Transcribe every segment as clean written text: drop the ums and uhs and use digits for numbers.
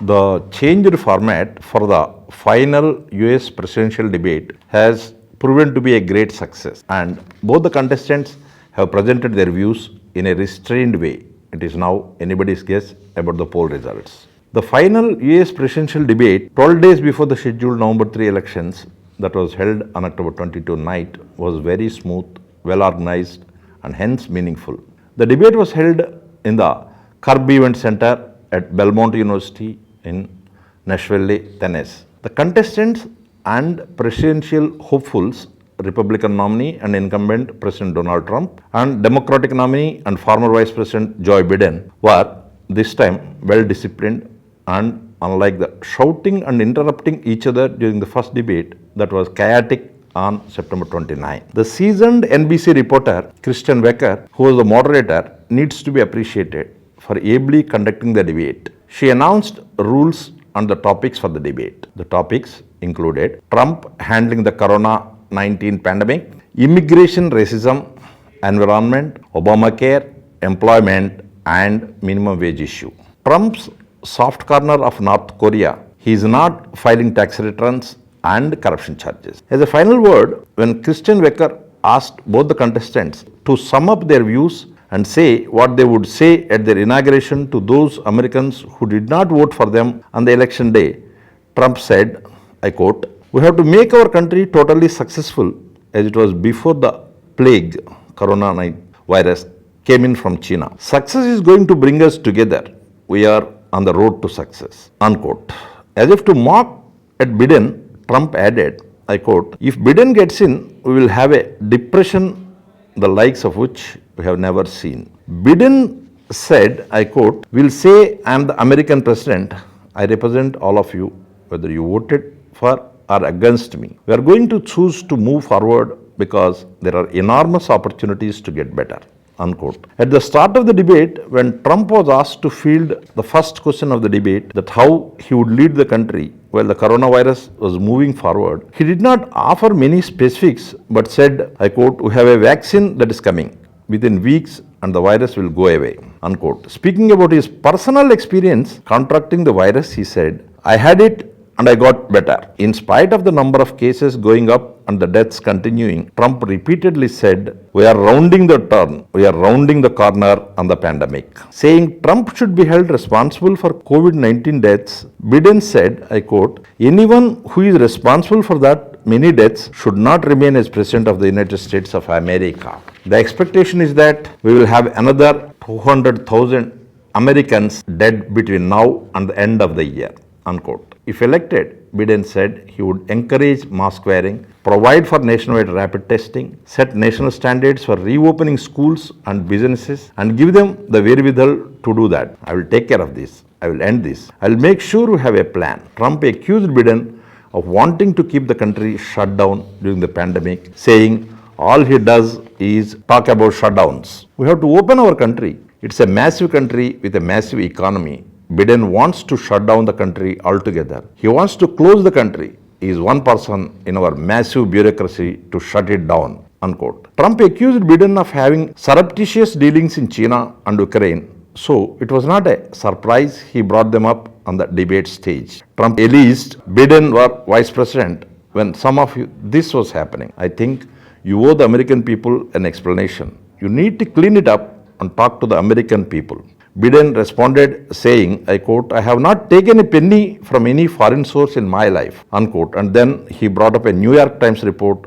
The changed format for the final US presidential debate has proven to be a great success, and both the contestants have presented their views in a restrained way. It is now anybody's guess about the poll results. The final US presidential debate, 12 days before the scheduled November 3 elections, that was held on October 22 night, was very smooth, well organized, and hence meaningful. The debate was held in the Kirby Event Center at Belmont University in Nashville, Tennessee. The contestants and presidential hopefuls, Republican nominee and incumbent President Donald Trump, and Democratic nominee and former Vice President Joe Biden, were this time well disciplined, and unlike the shouting and interrupting each other during the first debate that was chaotic on September 29. The seasoned NBC reporter Kristen Welker, who was the moderator, needs to be appreciated for ably conducting the debate. She announced rules on the topics for the debate. The topics included Trump handling the Corona-19 pandemic, immigration, racism, environment, Obamacare, employment, and minimum wage issue. Trump's soft corner of North Korea. He is not filing tax returns and corruption charges. As a final word, when Kristen Welker asked both the contestants to sum up their views and say what they would say at their inauguration to those Americans who did not vote for them on the election day, Trump said, I quote, "We have to make our country totally successful as it was before the plague, coronavirus, came in from China. Success is going to bring us together. We are on the road to success," unquote. As if to mock at Biden, Trump added, I quote, "If Biden gets in, we will have a depression the likes of which we have never seen." Biden said, I quote, "We'll say I am the American president. I represent all of you, whether you voted for or against me. We are going to choose to move forward because there are enormous opportunities to get better," unquote. At the start of the debate, when Trump was asked to field the first question of the debate, that how he would lead the country while the coronavirus was moving forward, he did not offer many specifics but said, I quote, "We have a vaccine that is coming within weeks and the virus will go away," unquote. Speaking about his personal experience contracting the virus, he said, "I had it and I got better." In spite of the number of cases going up and the deaths continuing, Trump repeatedly said, "We are rounding the turn. We are rounding the corner on the pandemic." Saying Trump should be held responsible for COVID-19 deaths, Biden said, I quote, "Anyone who is responsible for that many deaths should not remain as President of the United States of America. The expectation is that we will have another 200,000 Americans dead between now and the end of the year," unquote. If elected, Biden said he would encourage mask wearing, provide for nationwide rapid testing, set national standards for reopening schools and businesses, and give them the wherewithal to do that. "I will take care of this. I will end this. I will make sure we have a plan." Trump accused Biden of wanting to keep the country shut down during the pandemic, saying all he does is talk about shutdowns. We have to open our country. It's a massive country with a massive economy. Biden wants to shut down the country altogether. He wants to close the country. He is one person in our massive bureaucracy to shut it down, unquote. Trump accused Biden of having surreptitious dealings in China and Ukraine. So it was not a surprise he brought them up on the debate stage. Trump alleged Biden were vice president when some of this was happening. I think you owe the American people an explanation. You need to clean it up and talk to the American people. Biden responded saying, I quote, "I have not taken a penny from any foreign source in my life," unquote. And then he brought up a New York Times report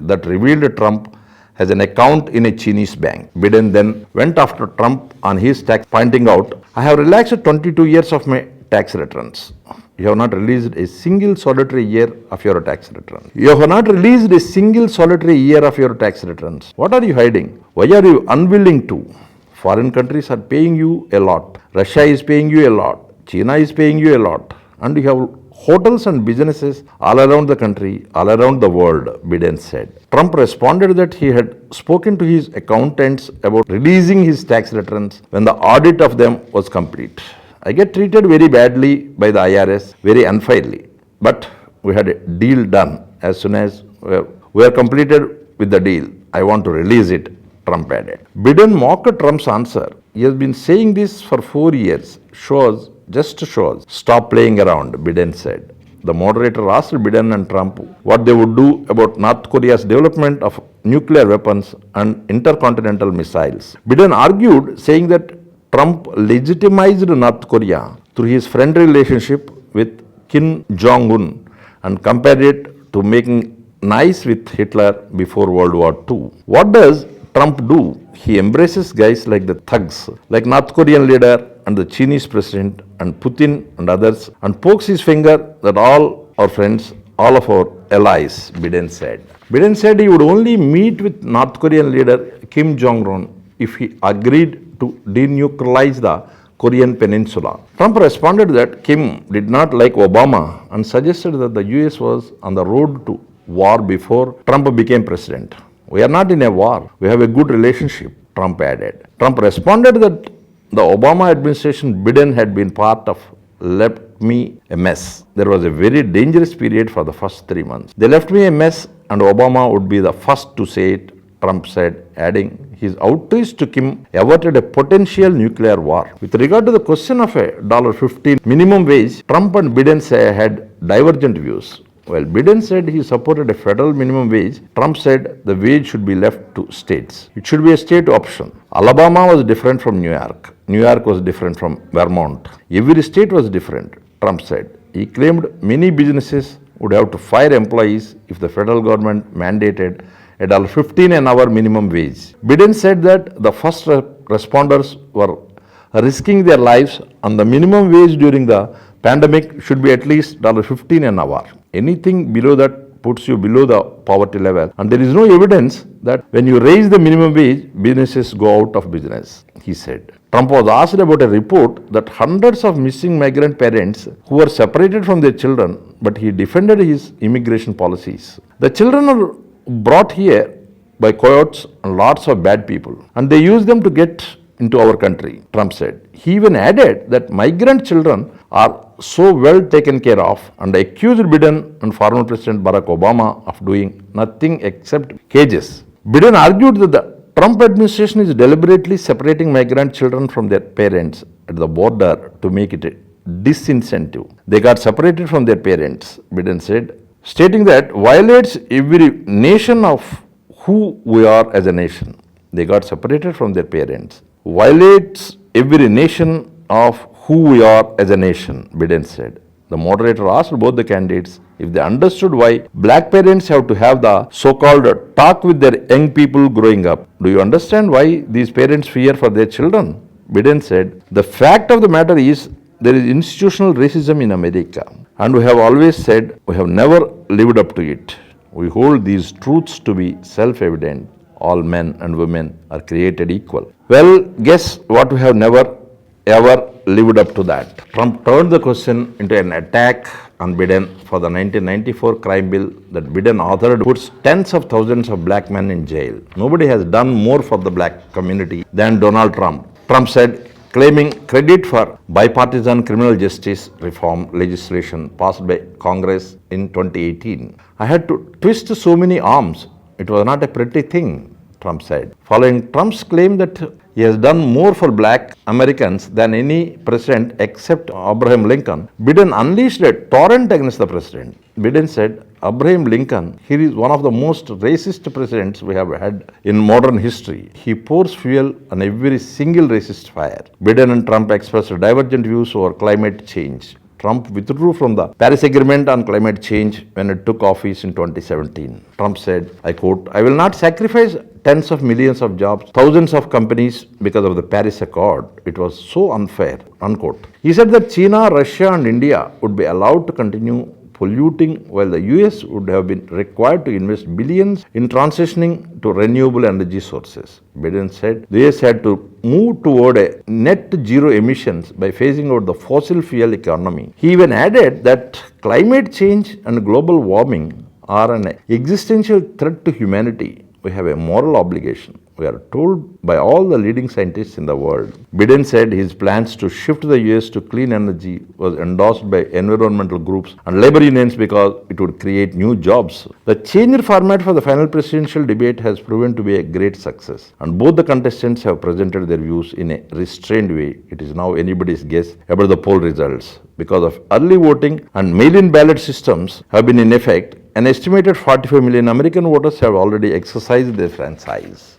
that revealed Trump has an account in a Chinese bank. Biden then went after Trump on his tax, pointing out, "I have relaxed 22 years of my tax returns. You have not released a single solitary year of your tax returns. You have not released a single solitary year of your tax returns. What are you hiding? Why are you unwilling to? Foreign countries are paying you a lot. Russia is paying you a lot. China is paying you a lot. And you have hotels and businesses all around the country, all around the world," Biden said. Trump responded that he had spoken to his accountants about releasing his tax returns when the audit of them was complete. "I get treated very badly by the IRS, very unfairly. But we had a deal done. As soon as we are completed with the deal, I want to release it," Trump added. Biden mocked Trump's answer. He has been saying this for 4 years, shows just to show us. Stop playing around, Biden said. The moderator asked Biden and Trump what they would do about North Korea's development of nuclear weapons and intercontinental missiles. Biden argued, saying that Trump legitimized North Korea through his friendly relationship with Kim Jong-un and compared it to making nice with Hitler before World War II. What does Trump do? He embraces guys like the thugs, like North Korean leader and the Chinese president and Putin and others, and pokes his finger at all our friends, all of our allies, Biden said. Biden said he would only meet with North Korean leader Kim Jong-un if he agreed to denuclearize the Korean peninsula. Trump responded that Kim did not like Obama and suggested that the US was on the road to war before Trump became president. We are not in a war. We have a good relationship, Trump added. Trump responded that the Obama administration Biden had been part of left me a mess. There was a very dangerous period for the first 3 months. They left me a mess and Obama would be the first to say it, Trump said, adding his outreach to Kim averted a potential nuclear war. With regard to the question of a $15 minimum wage, Trump and Biden had divergent views. While Biden said he supported a federal minimum wage, Trump said the wage should be left to states. It should be a state option. Alabama was different from New York. New York was different from Vermont. Every state was different, Trump said. He claimed many businesses would have to fire employees if the federal government mandated a $15 an hour minimum wage. Biden said that the first responders were risking their lives and the minimum wage during the pandemic should be at least $15 an hour. Anything below that puts you below the poverty level, and there is no evidence that when you raise the minimum wage, businesses go out of business, he said. Trump was asked about a report that hundreds of missing migrant parents who were separated from their children, but he defended his immigration policies. The children are brought here by coyotes and lots of bad people, and they use them to get into our country, Trump said. He even added that migrant children are so well taken care of and accused Biden and former President Barack Obama of doing nothing except cages. Biden argued that the Trump administration is deliberately separating migrant children from their parents at the border to make it a disincentive. They got separated from their parents, Biden said, stating that violates every nation of who we are as a nation. They got separated from their parents. Violates every nation of who we are as a nation, Biden said. The moderator asked both the candidates if they understood why black parents have to have the so-called talk with their young people growing up. Do you understand why these parents fear for their children? Biden said, the fact of the matter is there is institutional racism in America, and we have always said we have never lived up to it. We hold these truths to be self-evident. All men and women are created equal. Well, guess what, we have never ever lived up to that. Trump turned the question into an attack on Biden for the 1994 crime bill that Biden authored puts tens of thousands of black men in jail. Nobody has done more for the black community than Donald Trump, Trump said, claiming credit for bipartisan criminal justice reform legislation passed by Congress in 2018. I had to twist so many arms. It was not a pretty thing, Trump said. Following Trump's claim that he has done more for black Americans than any president except Abraham Lincoln, Biden unleashed a torrent against the president. Biden said, Abraham Lincoln, he is one of the most racist presidents we have had in modern history. He pours fuel on every single racist fire. Biden and Trump expressed divergent views over climate change. Trump withdrew from the Paris Agreement on climate change when it took office in 2017. Trump said, I quote, I will not sacrifice tens of millions of jobs, thousands of companies because of the Paris Accord. It was so unfair, unquote. He said that China, Russia and India would be allowed to continue polluting while the US would have been required to invest billions in transitioning to renewable energy sources. Biden said the US had to move toward a net zero emissions by phasing out the fossil fuel economy. He even added that climate change and global warming are an existential threat to humanity. We have a moral obligation. we are told by all the leading scientists in the world. Biden said his plans to shift the US to clean energy was endorsed by environmental groups and labor unions because it would create new jobs. The changed format for the final presidential debate has proven to be a great success, and both the contestants have presented their views in a restrained way. It is now anybody's guess about the poll results. Because of early voting and mail-in ballot systems have been in effect, an estimated 45 million American voters have already exercised their franchise.